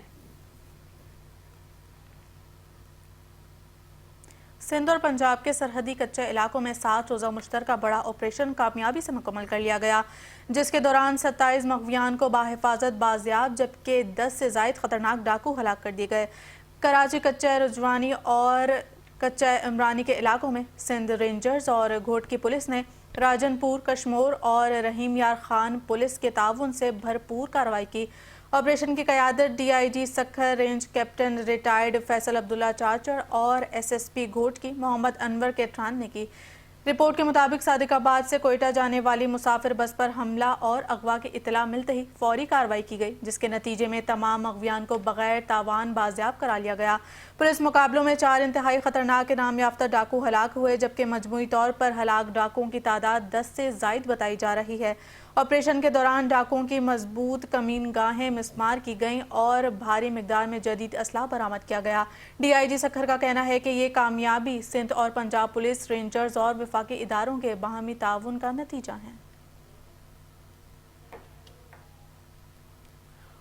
सिंध और पंजाब के सरहदी कच्चे इलाकों में 7 रोज़ा मुश्तरका बड़ा ऑपरेशन कामयाबी से मुकम्मल कर लिया गया, जिसके दौरान 27 मगवियान को बाहिफाजत बाजियाब, जबकि 10 से ज़ायद ख़तरनाक डाकू हलाक कर दिए गए। कराची कच्चा रुजवानी और कच्चा इमरानी के इलाकों में सिंध रेंजर्स और घोट की पुलिस ने राजनपुर, कश्मोर और रहीम यार खान पुलिस के ताउन से भरपूर कार्रवाई की। ऑपरेशन की क़यादत DIG Sukkur range captain retired Faisal Abdullah Chachar और SSP घोट की मोहम्मद अनवर केट्रान ने की। रिपोर्ट के मुताबिक सादिकाबाद से कोयटा जाने वाली मुसाफिर बस पर हमला और अगवा की इतला मिलते ही फौरी कार्रवाई की गई, जिसके नतीजे में तमाम मगवियान को बगैर तावान बाजियाब करा लिया गया। पुलिस मुकाबलों में 4 इंतहाई खतरनाक नाम याफ्ता डाकू हलाक हुए, जबकि मजमूई तौर पर हलाक डाकुओं की तादाद 10 से ज़ायद बताई जा रही है। ऑपरेशन के दौरान डाकुओं की मजबूत कमीन गाहें मिस्मार की गईं और भारी मिकदार में जदीद असलाह बरामद किया गया। DIG सक्खर का कहना है कि ये कामयाबी सिंध और पंजाब पुलिस, रेंजर्स और वफाकी इदारों के बाहमी ताउन का नतीजा है।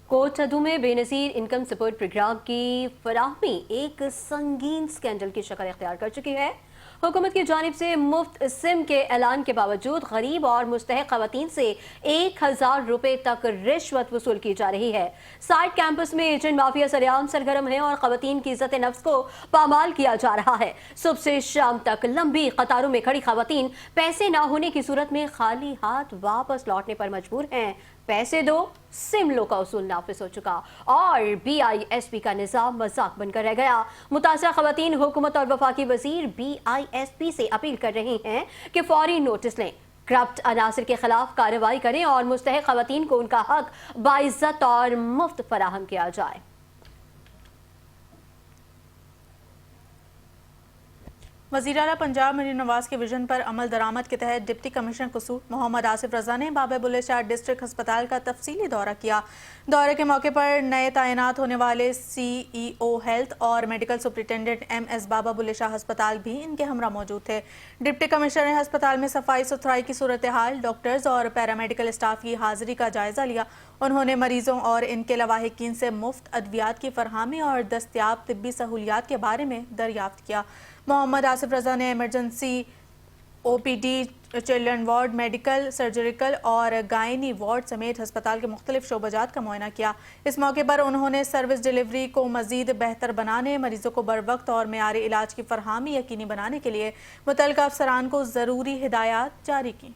कोट सदू में बेनज़ीर इनकम सपोर्ट प्रोग्राम की फराहमी एक संगीन स्कैंडल की शक्ल इख्तियार कर चुकी है। हुकूमत की जानिब से मुफ्त सिम के ऐलान के बावजूद गरीब और मुस्तहक खवातीन से 1000 रुपए तक रिश्वत वसूल की जा रही है। साइड कैंपस में एजेंट माफिया सरेआम सरगर्म है और खवातीन की इज्जत नफ्स को पामाल किया जा रहा है। सुबह से शाम तक लंबी कतारों में खड़ी खवातीन पैसे ना होने की सूरत में खाली हाथ वापस लौटने पर मजबूर हैं। पैसे दो सिम लो का उसूल नाफिज हो चुका और BISP का निज़ाम मजाक बनकर रह गया। मुतासरा खवातीन हुकूमत और वफाकी वजीर BISP से अपील कर रही हैं कि फौरी नोटिस लें, करप्ट अनासिर के खिलाफ कार्रवाई करें और मुस्तहक खवातीन को उनका हक बाइज्जत और मुफ्त फराहम किया जाए। वज़ीर आला पंजाब मरीम नवाज के विजन पर अमल दरामद के तहत डिप्टी कमिश्नर कसूर मोहम्मद आसिफ रजा ने बाबा बुल्ले शाह डिस्ट्रिक्ट अस्पताल का तफसीली दौरा किया। दौरे के मौके पर नए तैनात होने वाले CEO हेल्थ और मेडिकल सुपरिटेंडेंट MS बाबा बुल्ले शाह अस्पताल भी इनके हमरा मौजूद थे। डिप्टी कमिश्नर ने अस्पताल में सफाई सुथराई की सूरत हाल, डॉक्टर्स और पैरामेडिकल स्टाफ की हाजिरी का जायजा लिया। उन्होंने मरीजों और इनके लवाहिकीन से मुफ्त अद्वियात की फरहमी और दस्तियाब तिब्बी सहूलियात के बारे में दरियाफ्त किया। मोहम्मद आसिफ रजा ने emergency OPD, children ward, medical, surgical और गायनी वार्ड समेत अस्पताल के मुख्तलिफ शोबाजात का मुआयना किया। इस मौके पर उन्होंने सर्विस डिलीवरी को मजीद बेहतर बनाने, मरीजों को बर वक्त और मेयारी इलाज की फरहमी यकीनी बनाने के लिए मुतल्लिका अफसरान को ज़रूरी हिदायत जारी की।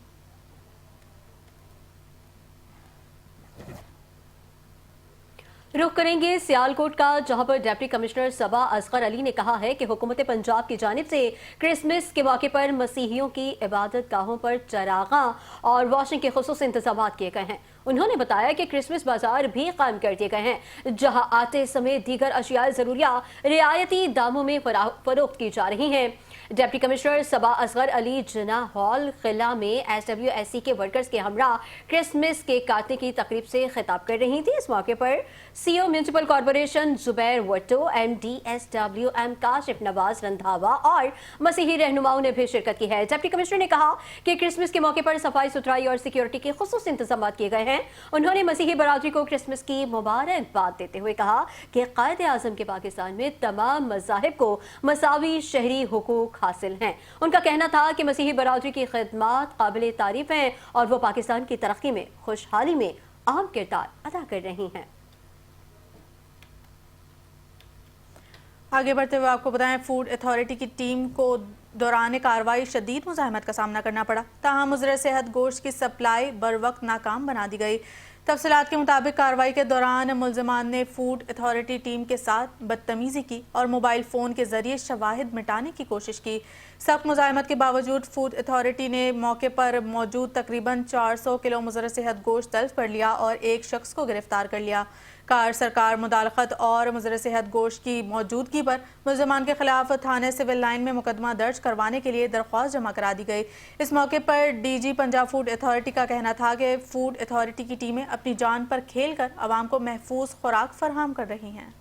रुख करेंगे सियालकोट का, जहां पर डिप्टी कमिश्नर सबा असगर अली ने कहा है कि हुकूमत पंजाब की जानिब से क्रिसमस के मौके पर मसीहियों की इबादत गाहों पर चरागा और वॉशिंग के खुसूस इंतजाम किए गए हैं। उन्होंने बताया कि क्रिसमस बाजार भी कायम कर दिए गए हैं, जहां आटे समेत दीगर अशिया ज़रूरिया रियायती दामों में फरोख्त की जा रही हैं। डिप्टी कमिश्नर सबा असगर अली जिना हॉल किला में SWSC के वर्कर्स के हमरा क्रिसमस केक काटने की तकरीब से खिताब कर रही थी। इस मौके पर CEO municipal corporation Zubair Wattoo, MD SWM Kashif Nawaz Randhawa और मसीही रहनुमाओं ने भी शिरकत की है। डिप्टी कमिश्नर ने कहा कि क्रिसमस के मौके पर सफाई सुथराई और सिक्योरिटी के खुसूसी इंतजाम किए गए हैं। उन्होंने मसीही बरादरी को क्रिसमस की मुबारकबाद देते हुए कहा कि कायद आज़म के पाकिस्तान में तमाम मज़ाहिब को मसावी शहरी हुकूक हासिल हैं। उनका कहना था कि मसीही बरादरी की खिदमत काबिल तारीफ हैं और वो पाकिस्तान की तरक्की में, खुशहाली में अहम किरदार अदा कर रही हैं। आगे बढ़ते हुए आपको बताएं, फूड अथॉरिटी की टीम को दौरान कार्रवाई शदीद मुज़ाहमत का सामना करना पड़ा। ताहम मुज़र सेहत गोश्त की सप्लाई बर वक्त नाकाम बना दी गई। तफसीलात के मुताबिक कार्रवाई के दौरान मुल्ज़िमान ने फूड अथॉरिटी टीम के साथ बदतमीज़ी की और मोबाइल फ़ोन के ज़रिए शवाहिद मिटाने की कोशिश की। सख्त मुज़ाहमत के बावजूद फूड अथॉरिटी ने मौके पर मौजूद तकरीबन 400 किलो मुज़र सेहत गोश्त तल्फ कर लिया और एक शख्स को गिरफ्तार कर लिया। कार सरकार मुदालखत और मुज़र सेहत गोश्त की मौजूदगी पर मुल्ज़िमान के खिलाफ थाने सिविल लाइन में मुकदमा दर्ज करवाने के लिए दरख्वास्त जमा करा दी गई। इस मौके पर DG पंजाब फूड अथॉरिटी का कहना था कि फूड अथॉरिटी की टीमें अपनी जान पर खेल कर आवाम को महफूज खुराक फराहम कर रही हैं।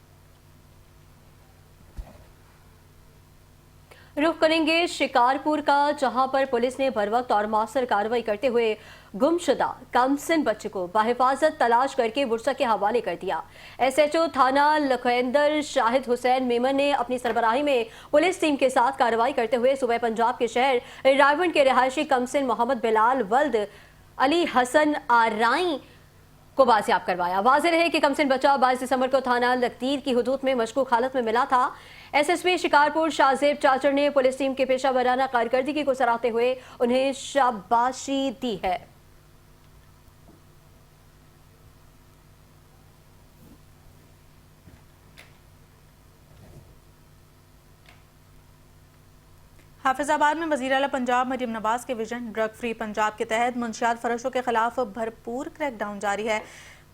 रुख करेंगे शिकारपुर का, जहां पर पुलिस ने बरवक्त और मौसर कार्रवाई करते हुए गुमशुदा कमसिन बच्चे को बाहिफाजत तलाश करके बुरसा के हवाले कर दिया। SHO थाना लखेंदर शाहिद हुसैन मेमन ने अपनी सरबराही में पुलिस टीम के साथ कार्रवाई करते हुए सूबे पंजाब के शहर रायवंड के रिहायशी कमसिन मोहम्मद बिलाल वल्द अली हसन आराई को बाजियाब करवाया। वाज़ेह रहे कि कमसिन बच्चा 22 दिसंबर को थाना लकदीर की हुदूद में मशकूक हालत में मिला था। SSP शिकारपुर शाहजेब चाचर ने पुलिस टीम के पेशा वराना कारकर्दगी को सराहते हुए उन्हें शाबाशी दी है। हाफिजाबाद में वज़ीर आला पंजाब मरियम नवाज के विजन ड्रग फ्री पंजाब के तहत मुंशियात फरोशों के खिलाफ भरपूर क्रैकडाउन जारी है।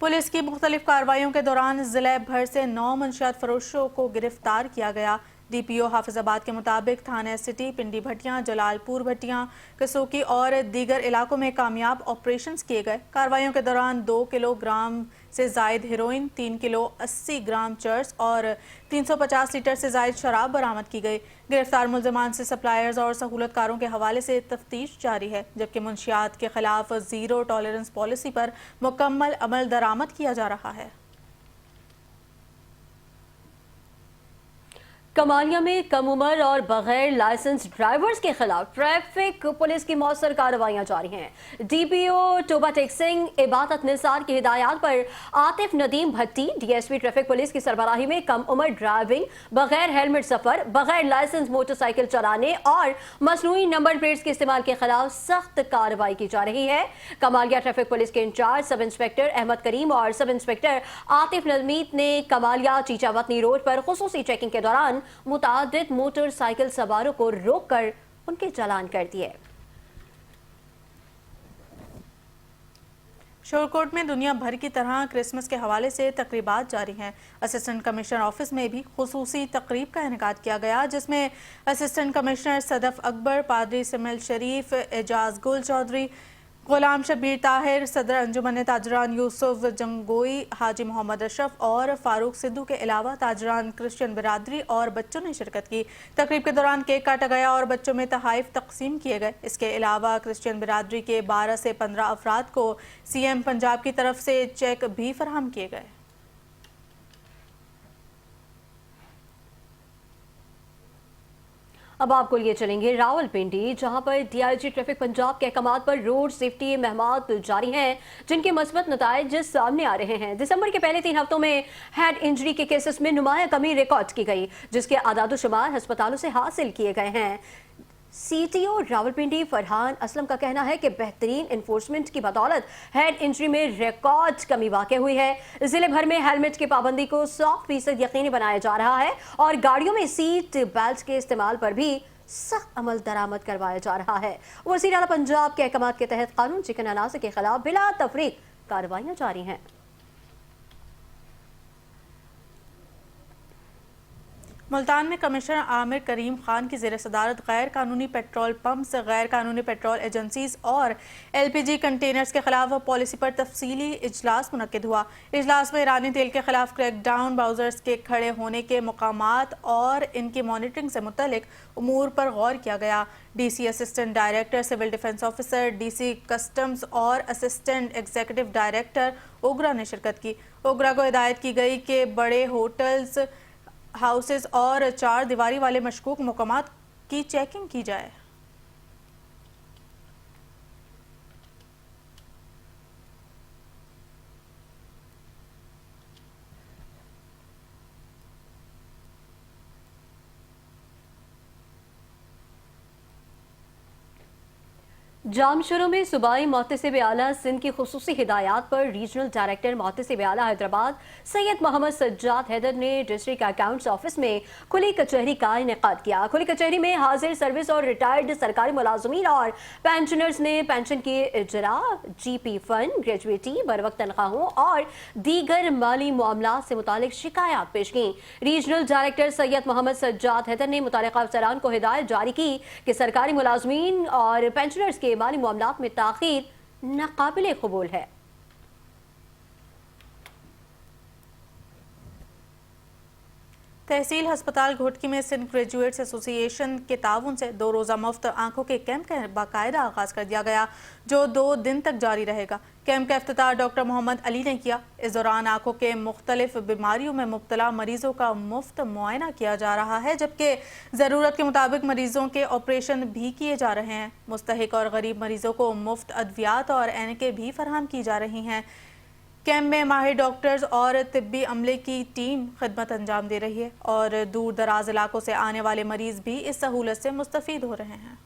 पुलिस की मुख्तलिफ कार्रवाइयों के दौरान जिले भर से 9 मुंशियात फरोशों को गिरफ्तार किया गया। DPO हाफिजाबाद के मुताबिक थाने सिटी, पिंडी भट्टियां, जलालपुर भट्टियां, कसोकी और दीगर इलाकों में कामयाब ऑपरेशंस किए गए। कार्रवाइयों के दौरान 2 किलोग्राम से जायद हेरोइन, 3 किलो 80 ग्राम चर्स और 350 लीटर से जायद शराब बरामद की गई। गिरफ्तार मुल्ज़िमान से सप्लायर्स और सहूलतकारों के हवाले से तफ्तीश जारी है, जबकि मुंशियात के खिलाफ ज़ीरो टॉलरेंस पॉलिसी पर मुकम्मल अमल दरामद किया जा रहा है। कमालिया में कम उम्र और बगैर लाइसेंस ड्राइवर्स के खिलाफ ट्रैफिक पुलिस की मौसर कार्रवाइयां जारी हैं। DPO टोबाटेक सिंह इबादत निसार की हिदायत पर आतिफ नदीम भट्टी DSP ट्रैफिक पुलिस की सरबराही में कम उम्र ड्राइविंग, बगैर हेलमेट सफर, बगैर लाइसेंस मोटरसाइकिल चलाने और मसनूई नंबर प्लेट्स के इस्तेमाल के खिलाफ सख्त कार्रवाई की जा रही है। कमालिया ट्रैफिक पुलिस के इंचार्ज सब इंस्पेक्टर अहमद करीम और सब इंस्पेक्टर आतिफ नदमीत ने कमालिया चीचावतनी रोड पर खुसूसी चेकिंग के दौरान मुतादिद मोटरसाइकिल सवारों को रोककर उनके चालान कर दिए। शोरकोट में दुनिया भर की तरह क्रिसमस के हवाले से तकरीबात जारी हैं। असिस्टेंट कमिश्नर ऑफिस में भी खुसूसी तकरीब का इनेकाद किया गया, जिसमें असिस्टेंट कमिश्नर सदफ अकबर, पादरी सिमिल शरीफ, एजाज गुल चौधरी, गुलाम शबीर ताहिर, सदर अंजुमन ताजरान यूसुफ जंगोई, हाजी मोहम्मद अशरफ और फारूक सिद्धू के अलावा ताजरान क्रिश्चियन बिरादरी और बच्चों ने शिरकत की। तकरीब के दौरान केक काटा गया और बच्चों में तहाइफ तकसीम किए गए। इसके अलावा क्रिश्चियन बिरादरी के 12 से 15 अफराद को CM पंजाब की तरफ से चेक भी फराहम किए गए। अब आपको लिए चलेंगे रावलपिंडी, जहां पर DIG ट्रैफिक पंजाब के अहकामात पर रोड सेफ्टी महमात जारी हैं, जिनके मस्बत नताइज सामने आ रहे हैं। दिसंबर के पहले 3 हफ्तों में हेड इंजरी के केसेस में नुमाया कमी रिकॉर्ड की गई, जिसके आदादुशुमार अस्पतालों से हासिल किए गए हैं। CTO रावलपिंडी फरहान असलम का कहना है कि बेहतरीन इन्फोर्समेंट की बदौलत हेड इंजरी में रिकॉर्ड कमी वाक़ हुई है। जिले भर में हेलमेट की पाबंदी को 100% यकीनी बनाया जा रहा है और गाड़ियों में सीट बेल्ट के इस्तेमाल पर भी सख्त अमल दरामद करवाया जा रहा है। वज़ीर आला पंजाब के अहकामात के तहत कानून चिकन अनासर के खिलाफ बिला तफरीक कार्रवाइयाँ जारी हैं। मुल्तान में कमिश्नर आमिर करीम खान की ज़ेर सदारत गैर कानूनी पेट्रोल पंप्स, गैर कानूनी पेट्रोल एजेंसीज और LPG कंटेनर्स के खिलाफ पॉलिसी पर तफसीली इजलास मुनक्किद हुआ। इजलास में ईरानी तेल के खिलाफ क्रैकडाउन, ब्राउजर्स के खड़े होने के मकामात और इनकी मॉनिटरिंग से मुतल्लिक उमूर पर गौर किया गया। DC assistant director civil defence officer, DC customs और असिस्टेंट एग्जीक्यूटिव डायरेक्टर ओगरा ने शिरकत की। ओगरा को हिदायत की गई कि बड़े होटल्स, हाउसेस और 4 दीवारी वाले मशकूक मकामात की चेकिंग की जाए। जामशरू में सूबाई मोहतसिब आला सिंध की खुसूसी हिदायत पर रीजनल डायरेक्टर मोहतसिब आला हैदराबाद सैयद मोहम्मद सज्जाद हैदर ने डिस्ट्रिक्ट अकाउंट्स ऑफिस में खुली कचहरी का इनेकाद किया। खुली कचहरी में हाजिर सर्विस और रिटायर्ड सरकारी मुलाजमीन और पेंशनर्स ने पेंशन के इजरा, GP फंड, ग्रेजुएटी, बरवक्त तनख्वाहों और दीगर माली मामला से मुतालिक शिकायत पेश की। रीजनल डायरेक्टर सैयद मोहम्मद सज्जाद हैदर ने मुतल्लिका अफसरान को हिदायत जारी की कि सरकारी मुलाजमीन और पेंशनर्स के माली मामलात में ताखीर नाकाबिले कबूल है। तहसील हस्पताल घोटकी में सिंध ग्रेजुएट्स एसोसिएशन के ताउन से 2 रोज़ा मुफ्त आंखों के कैंप का बाकायदा आगाज़ कर दिया गया, जो 2 दिन तक जारी रहेगा। कैंप का इफ्तिताह डॉक्टर मोहम्मद अली ने किया। इस दौरान आंखों के मुख्तलिफ बीमारियों में मुब्तला मरीजों का मुफ्त मुआयना किया जा रहा है, जबकि ज़रूरत के मुताबिक मरीजों के ऑपरेशन भी किए जा रहे हैं। मुस्तहिक और गरीब मरीजों को मुफ्त अद्वियात और ऐनकें भी फराहम की जा रही हैं। कैंप में माहिर डॉक्टर्स और तिब्बी अमले की टीम खिदमत अंजाम दे रही है और दूर दराज इलाकों से आने वाले मरीज भी इस सहूलत से मुस्तफीद हो रहे हैं।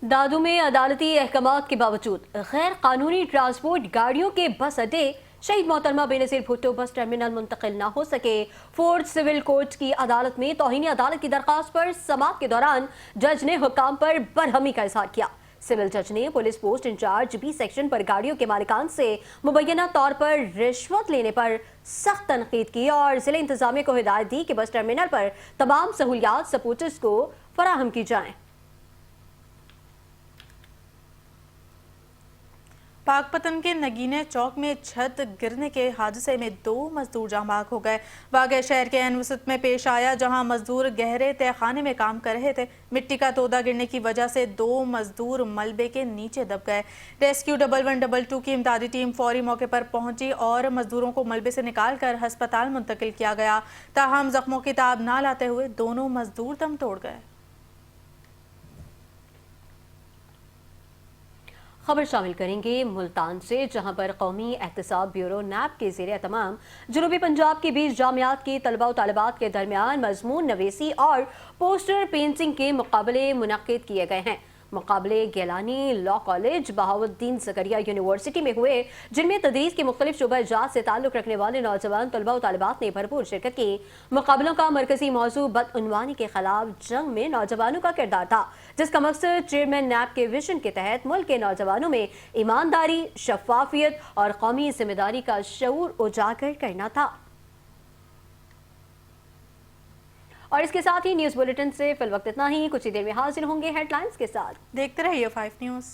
दादू में अदालती अहकामात के बावजूद गैर कानूनी ट्रांसपोर्ट गाड़ियों के बस अड्डे शहीद मोहतरमा बेनज़ीर भुट्टो बस टर्मिनल मुंतकिल न हो सके। फोर्थ सिविल कोर्ट की अदालत में तौहीनी अदालत की दरख्वास्त पर समाअत के दौरान जज ने हुक्म पर बरहमी का इजहार किया। सिविल जज ने police post incharge B section पर गाड़ियों के मालिकान से मुबैना तौर पर रिश्वत लेने पर सख्त तनकीद की और जिले इंतजामिया को हिदायत दी कि बस टर्मिनल पर तमाम सहूलियात सपोर्टर्स को फराहम की जाएं। पाकपतन के नगीने चौक में छत गिरने के हादसे में 2 मजदूर जाँ बाग हो गए। वाक़या शहर के ऐन वसत में पेश आया, जहां मजदूर गहरे तहखाने में काम कर रहे थे। मिट्टी का तोदा गिरने की वजह से 2 मजदूर मलबे के नीचे दब गए। रेस्क्यू 1122 की इमदादी टीम फौरी मौके पर पहुंची और मजदूरों को मलबे से निकाल कर अस्पताल मुंतकिल किया गया। ताहम जख्मों की ताब ना लाते हुए दोनों मजदूर दम तोड़ गए। खबर शामिल करेंगे मुल्तान से, जहां पर कौमी एहतसाब ब्यूरो NAB के ज़ेरे तमाम जनूबी पंजाब की 20 जामियात के तलबा व तालिबात के दरमियान मजमून नवीसी और पोस्टर पेंटिंग के मुकाबले मुनक्किद किए गए हैं। मुकाबले Gilani law college, Bahauddin Zakariya university में हुए, जिनमें तदरीस के मुख्तलिफ शुबा जात से ताल्लुक़ रखने वाले नौजवान तलबा व तालिबात ने भरपूर शिरकत की। मुकाबलों का मरकजी मौजू बदउनवानी के खिलाफ जंग में नौजवानों का किरदार था, जिसका मकसद चेयरमैन NAB के विजन के तहत मुल्क के नौजवानों में ईमानदारी, शफाफियत और कौमी जिम्मेदारी का शऊर उजागर करना था। और इसके साथ ही न्यूज़ बुलेटिन से फिल वक्त इतना ही। कुछ ही देर में हाजिर होंगे हेडलाइंस के साथ। देखते रहिए 5 न्यूज़।